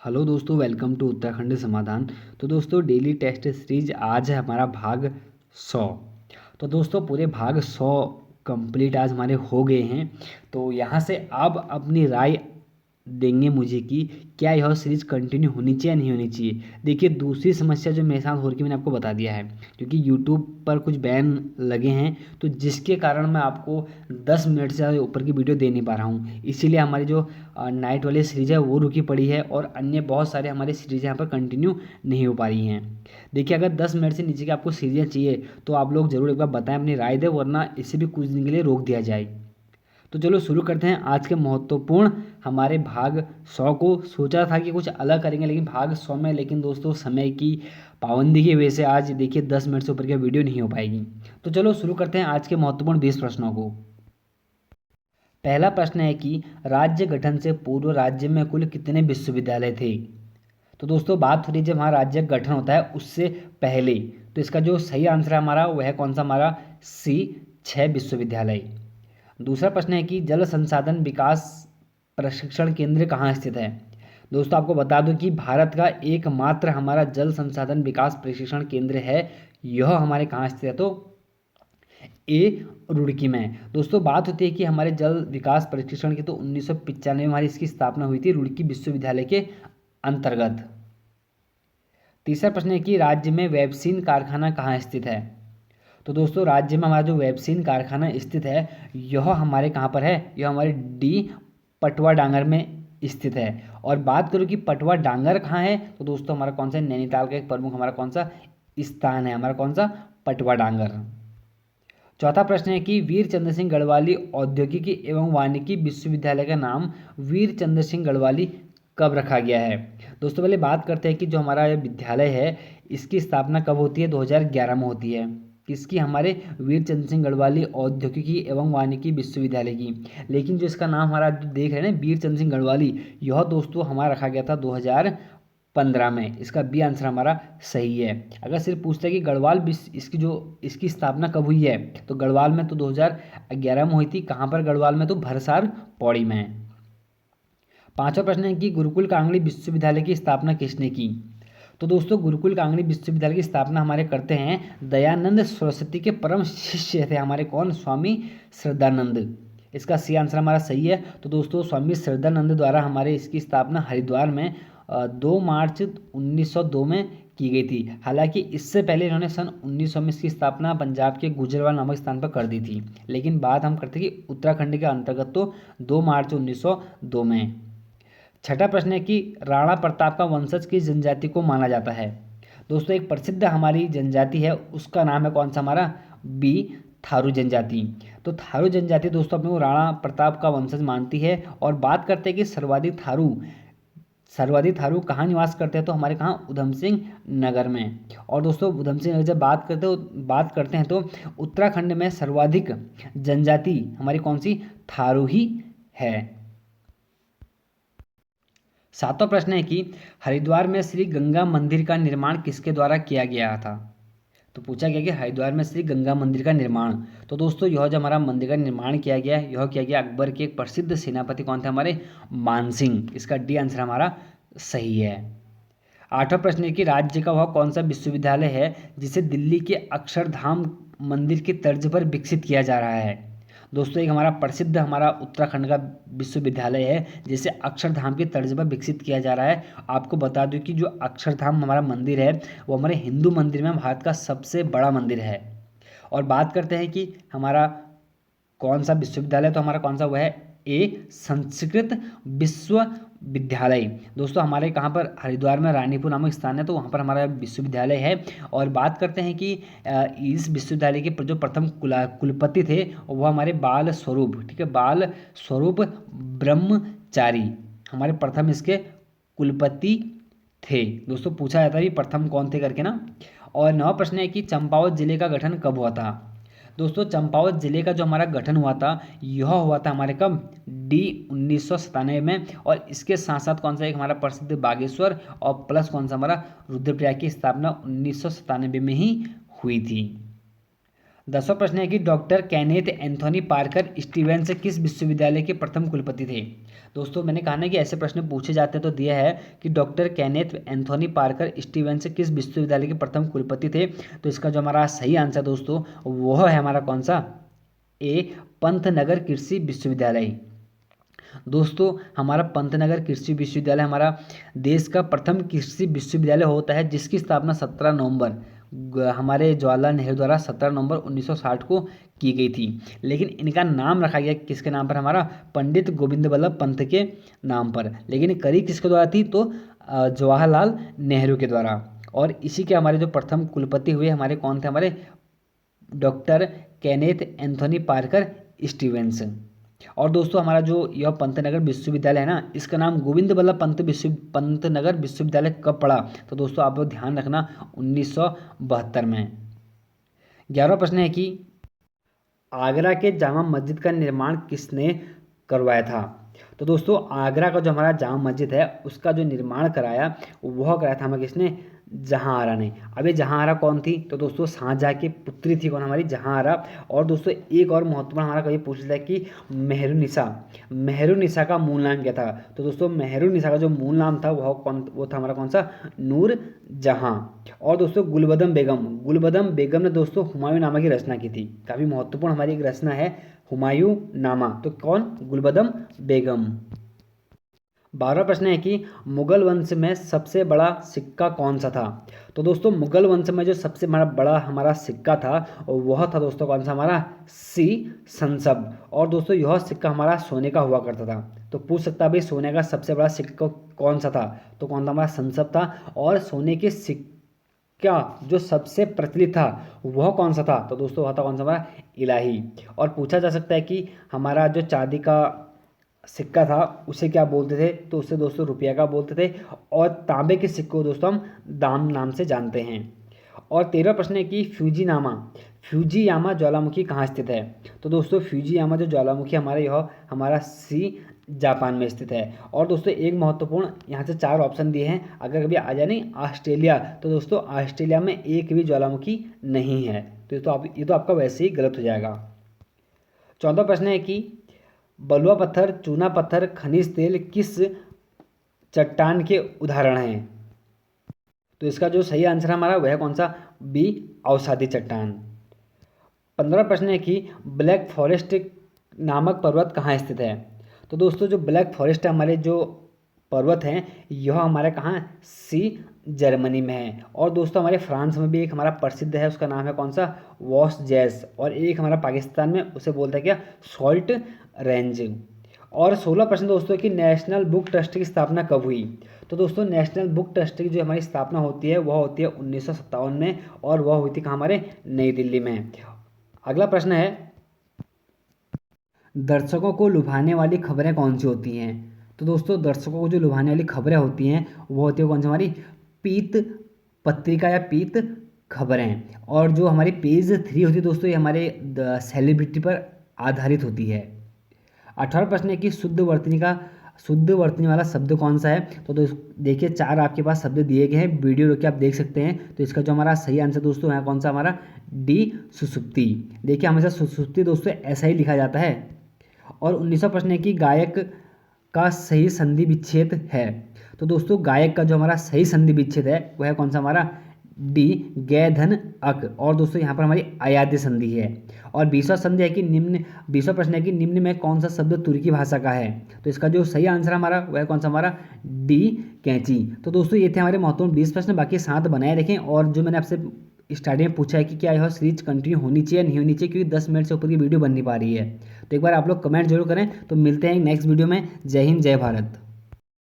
Hello दोस्तों, welcome to Uttarakhand समाधान। तो दोस्तों, डेली टेस्ट सीरीज आज है हमारा भाग 100। तो दोस्तों, पूरे भाग 100 कंप्लीट आज हमारे हो गए हैं। तो यहाँ से आप अपनी राय देंगे मुझे कि क्या यह सीरीज कंटिन्यू होनी चाहिए या नहीं होनी चाहिए। देखिए, दूसरी समस्या जो मेरे साथ हो रही है मैंने आपको बता दिया है, क्योंकि यूट्यूब पर कुछ बैन लगे हैं, तो जिसके कारण मैं आपको 10 मिनट से ज़्यादा ऊपर की वीडियो दे नहीं पा रहा हूँ। इसीलिए हमारी जो नाइट वाली सीरीज़ है वो रुकी पड़ी है और अन्य बहुत सारे हमारे सीरीज़ यहाँ पर कंटिन्यू नहीं हो पा रही हैं। देखिए, अगर 10 मिनट से नीचे की आपको सीरीज़ें चाहिए तो आप लोग ज़रूर एक बार बताएं, अपनी राय दें, वरना इसे भी कुछ दिन के लिए रोक दिया जाए। तो चलो शुरू करते हैं आज के महत्वपूर्ण हमारे भाग 100 को। सोचा था कि कुछ अलग करेंगे लेकिन भाग 100 में, लेकिन दोस्तों समय की पाबंदी की वजह से आज देखिए 10 मिनट से ऊपर की वीडियो नहीं हो पाएगी। तो चलो शुरू करते हैं आज के महत्वपूर्ण 20 प्रश्नों को। पहला प्रश्न है कि राज्य गठन से पूर्व राज्य में कुल कितने विश्वविद्यालय थे। तो दोस्तों, बात हो रही है जब हमारा राज्य गठन होता है उससे पहले। तो इसका जो सही आंसर है हमारा वह है कौन सा, हमारा सी, 6 विश्वविद्यालय। दूसरा प्रश्न है कि जल संसाधन विकास प्रशिक्षण केंद्र कहाँ स्थित है। दोस्तों, आपको बता दूं कि भारत का एकमात्र हमारा जल संसाधन विकास प्रशिक्षण केंद्र है। यह हमारे कहाँ स्थित है, तो ए, रुड़की में। दोस्तों, बात होती है कि हमारे जल विकास प्रशिक्षण की तो 1995 में हमारी इसकी स्थापना हुई थी रुड़की विश्वविद्यालय के अंतर्गत। तीसरा प्रश्न है कि राज्य में वेबसीन कारखाना कहाँ स्थित है। तो दोस्तों, राज्य में हमारा जो वेबसीन कारखाना स्थित है यह हमारे कहाँ पर है, यह हमारे डी, पटवा डांगर में स्थित है। और बात करूँ कि पटवा डांगर कहाँ है, तो दोस्तों हमारा कौन सा, नैनीताल का एक प्रमुख हमारा कौन सा स्थान है, हमारा कौन सा, पटवा डांगर। चौथा प्रश्न है कि वीर चंद्र सिंह गढ़वाली औद्योगिकी एवं वानिकी विश्वविद्यालय का नाम वीर चंद्र सिंह गढ़वाली कब रखा गया है। दोस्तों, पहले बात करते हैं कि जो हमारा ये विद्यालय है इसकी स्थापना कब होती है, 2011 में होती है। किसकी, हमारे वीर चंद्र सिंह गढ़वाली औद्योगिकी एवं वानिकी विश्वविद्यालय की। लेकिन जो इसका नाम हमारा जो देख रहे हैं ना, वीर चंद्र सिंह गढ़वाली, यह दोस्तों हमारा रखा गया था 2015 में। इसका बी आंसर हमारा सही है। अगर सिर्फ पूछता है कि गढ़वाल इसकी स्थापना कब हुई है, तो गढ़वाल में तो 2011 में हुई थी। कहाँ पर गढ़वाल में, तो भरसार पौड़ी में। पांचवा प्रश्न है कि गुरुकुल कांगड़ी विश्वविद्यालय की स्थापना किसने की। तो दोस्तों, गुरुकुल कांगड़ी विश्वविद्यालय की स्थापना हमारे करते हैं दयानंद सरस्वती के परम शिष्य थे हमारे, कौन, स्वामी श्रद्धानंद। इसका सी आंसर हमारा सही है। तो दोस्तों, स्वामी श्रद्धानंद द्वारा हमारे इसकी स्थापना हरिद्वार में 2 मार्च 1902 में की गई थी। हालांकि इससे पहले इन्होंने सन 1900 में इसकी स्थापना पंजाब के गुजरवाल नामक स्थान पर कर दी थी। लेकिन बात हम करते हैं कि उत्तराखंड के अंतर्गत तो 2 मार्च 1902 में। छठा प्रश्न है कि राणा प्रताप का वंशज किस जनजाति को माना जाता है। दोस्तों, एक प्रसिद्ध हमारी जनजाति है, उसका नाम है कौन सा, हमारा बी, थारू जनजाति। तो थारू जनजाति दोस्तों अपने को राणा प्रताप का वंशज मानती है। और बात करते हैं कि सर्वाधिक थारू कहाँ निवास करते हैं, तो हमारे कहाँ, उधम सिंह नगर में। और दोस्तों, उधम सिंह नगर जब बात करते हैं तो उत्तराखंड में सर्वाधिक जनजाति हमारी कौन सी, थारू ही है। सातवां प्रश्न है कि हरिद्वार में श्री गंगा मंदिर का निर्माण किसके द्वारा किया गया था। तो पूछा गया कि हरिद्वार में श्री गंगा मंदिर का निर्माण, तो दोस्तों यह जो हमारा मंदिर का निर्माण किया गया है यह किया गया अकबर के एक प्रसिद्ध सेनापति कौन थे, हमारे मानसिंह। इसका डी आंसर हमारा सही है। आठवां प्रश्न है कि राज्य का वह कौन सा विश्वविद्यालय है जिसे दिल्ली के अक्षरधाम मंदिर की तर्ज पर विकसित किया जा रहा है। दोस्तों, एक हमारा प्रसिद्ध हमारा उत्तराखंड का विश्वविद्यालय है जिसे अक्षरधाम की तर्ज पर विकसित किया जा रहा है। आपको बता दूं कि जो अक्षरधाम हमारा मंदिर है वो हमारे हिंदू मंदिर में भारत का सबसे बड़ा मंदिर है। और बात करते हैं कि हमारा कौन सा विश्वविद्यालय, तो हमारा कौन सा, वह है ए, संस्कृत विश्वविद्यालय। दोस्तों, हमारे कहाँ पर, हरिद्वार में रानीपुर नामक स्थान है, तो वहाँ पर हमारा विश्वविद्यालय है। और बात करते हैं कि इस विश्वविद्यालय के जो प्रथम कुलपति थे वो हमारे बाल स्वरूप, ठीक है, बाल स्वरूप ब्रह्मचारी हमारे प्रथम इसके कुलपति थे। दोस्तों, पूछा जाता है कि प्रथम कौन थे करके ना। और नवा प्रश्न है कि चंपावत जिले का गठन कब हुआ था। दोस्तों, चंपावत जिले का जो हमारा गठन हुआ था यह हुआ था हमारे कब, डी, 1997 में। और इसके साथ साथ कौन सा, एक हमारा प्रसिद्ध बागेश्वर और प्लस कौन सा, हमारा रुद्रप्रयाग की स्थापना 1997 में ही हुई थी। 10वां प्रश्न है कि doctor Kenneth Anthony Parker Stevens किस विश्वविद्यालय के प्रथम कुलपति थे। दोस्तों मैंने कहा ना कि ऐसे प्रश्न पूछे जाते हैं, तो दिया है कि doctor Kenneth Anthony Parker Stevens किस विश्वविद्यालय के प्रथम कुलपति थे। तो इसका जो हमारा सही आंसर दोस्तों वह है हमारा कौन सा, ए पंतनगर कृषि विश्वविद्यालय। दोस्तों हमारा पंतनगर कृषि विश्वविद्यालय हमारा देश का प्रथम कृषि विश्वविद्यालय होता है, जिसकी स्थापना 17 नवंबर हमारे जवाहरलाल नेहरू द्वारा 17 नवंबर 1960 को की गई थी। लेकिन इनका नाम रखा गया किसके नाम पर, हमारा पंडित गोविंद बल्लभ पंत के नाम पर। लेकिन करी किसके द्वारा थी, तो जवाहरलाल नेहरू के द्वारा। और इसी के हमारे जो प्रथम कुलपति हुए हमारे कौन थे, हमारे doctor Kenneth Anthony Parker Stevens. और दोस्तों हमारा जो यह पंतनगर विश्वविद्यालय है ना, इसका नाम गोविंद बल्लभ पंतनगर विश्वविद्यालय कब पड़ा, तो दोस्तों आप लोग ध्यान रखना 1972 में। 11वां प्रश्न है कि आगरा के जामा मस्जिद का निर्माण किसने करवाया था। तो दोस्तों आगरा का जो हमारा जामा मस्जिद है उसका जो निर्माण कराया वह कराया था हमें किसने, जहांआरा ने। अब ये जहांआरा कौन थी, तो दोस्तों शाहजहां की पुत्री थी कौन, हमारी जहांआरा। और दोस्तों एक और महत्वपूर्ण हमारा कभी पूछ लिया कि मेहरुनिसा का मूल नाम क्या था। तो दोस्तों मेहरुनिसा का जो मूल नाम था वो था हमारा कौन सा, नूर जहां। और दोस्तों गुलबदम बेगम ने दोस्तों हुमायूं नामा की रचना की थी। काफ़ी महत्वपूर्ण हमारी एक रचना है हुमायूं नामा, तो कौन, गुलबदम बेगम। 12वां प्रश्न है कि मुगल वंश में सबसे बड़ा सिक्का कौन सा था। तो दोस्तों मुगल वंश में जो सबसे बड़ा हमारा सिक्का था वह था दोस्तों कौन सा, हमारा सी संसब। और दोस्तों यह सिक्का हमारा सोने का हुआ करता था। तो पूछ सकता है भाई सोने का सबसे बड़ा सिक्का कौन सा था, तो कौन था, हमारा संसब था। और सोने के सिक्का जो सबसे प्रचलित था वह कौन सा था, तो दोस्तों वह था कौन सा, हमारा इलाही। और पूछा जा सकता है कि हमारा जो चांदी का सिक्का था उसे क्या बोलते थे, तो उसे दोस्तों रुपया का बोलते थे। और तांबे के सिक्के को दोस्तों हम दाम नाम से जानते हैं। और 13वां प्रश्न है कि फ्यूजीयामा ज्वालामुखी कहाँ स्थित है। तो दोस्तों फ्यूजीयामा जो ज्वालामुखी हमारा सी जापान में स्थित है। और दोस्तों एक महत्वपूर्ण यहाँ से 4 ऑप्शन दिए हैं, अगर कभी आ जाए नहीं ऑस्ट्रेलिया, तो दोस्तों ऑस्ट्रेलिया में एक भी ज्वालामुखी नहीं है। तो ये तो आपका वैसे ही गलत हो जाएगा। 14वां प्रश्न है कि बलुआ पत्थर, चूना पत्थर, खनिज तेल किस चट्टान के उदाहरण हैं। तो इसका जो सही आंसर हमारा वह कौन सा, बी अवसादी चट्टान। 15वां प्रश्न है कि ब्लैक फॉरेस्ट नामक पर्वत कहाँ स्थित है। तो दोस्तों जो ब्लैक फॉरेस्ट हमारे जो पर्वत हैं यह हमारे कहाँ, सी जर्मनी में है। और दोस्तों हमारे फ्रांस में भी एक हमारा प्रसिद्ध है, उसका नाम है कौन सा, वॉस जैस। और एक हमारा पाकिस्तान में उसे बोलते हैं क्या, सॉल्ट रेंज। और 16वां प्रश्न दोस्तों कि नेशनल बुक ट्रस्ट की स्थापना कब हुई। तो दोस्तों नेशनल बुक ट्रस्ट की जो हमारी स्थापना होती है वह होती है 1957 में, और वह हुई थी कहाँ, हमारे नई दिल्ली में। अगला प्रश्न है दर्शकों को लुभाने वाली खबरें कौन सी होती हैं। तो दोस्तों दर्शकों को जो लुभाने वाली खबरें होती हैं वो होती है कौन सी, हमारी पीत पत्रिका या पीत खबरें। और जो हमारी पेज 3 होती है दोस्तों ये हमारे सेलिब्रिटी पर आधारित होती है। 18वां प्रश्न है कि शुद्ध वर्तनी वाला शब्द कौन सा है। तो देखिए 4 आपके पास शब्द दिए गए हैं, वीडियो रोक के आप देख सकते हैं। तो इसका जो हमारा सही आंसर दोस्तों है कौन सा, हमारा डी सुसुप्ति। देखिए हमेशा सुसुप्ति दोस्तों ऐसा ही लिखा जाता है। और 19वां प्रश्न है कि गायक का सही संधि विच्छेद है। तो दोस्तों गायक का जो हमारा सही संधि विच्छेद है वह है कौन सा, हमारा डी गै धन अक। और दोस्तों यहाँ पर हमारी अयाद्य संधि है। और 20वां संधि है कि 20वां प्रश्न है कि निम्न में कौन सा शब्द तुर्की भाषा का है। तो इसका जो सही आंसर हमारा वह कौन सा, हमारा डी कैंची। तो दोस्तों ये थे हमारे महत्वपूर्ण 20 प्रश्न, बाकी 7 बनाए रखें। और जो मैंने आपसे स्टार्टिंग में पूछा है कि क्या यह सीरीज कंटिन्यू होनी चाहिए नहीं होनी चाहिए, क्योंकि 10 मिनट से ऊपर की वीडियो बन नहीं पा रही है, तो एक बार आप लोग कमेंट जरूर करें। तो मिलते हैं नेक्स्ट वीडियो में। जय हिंद, जय भारत।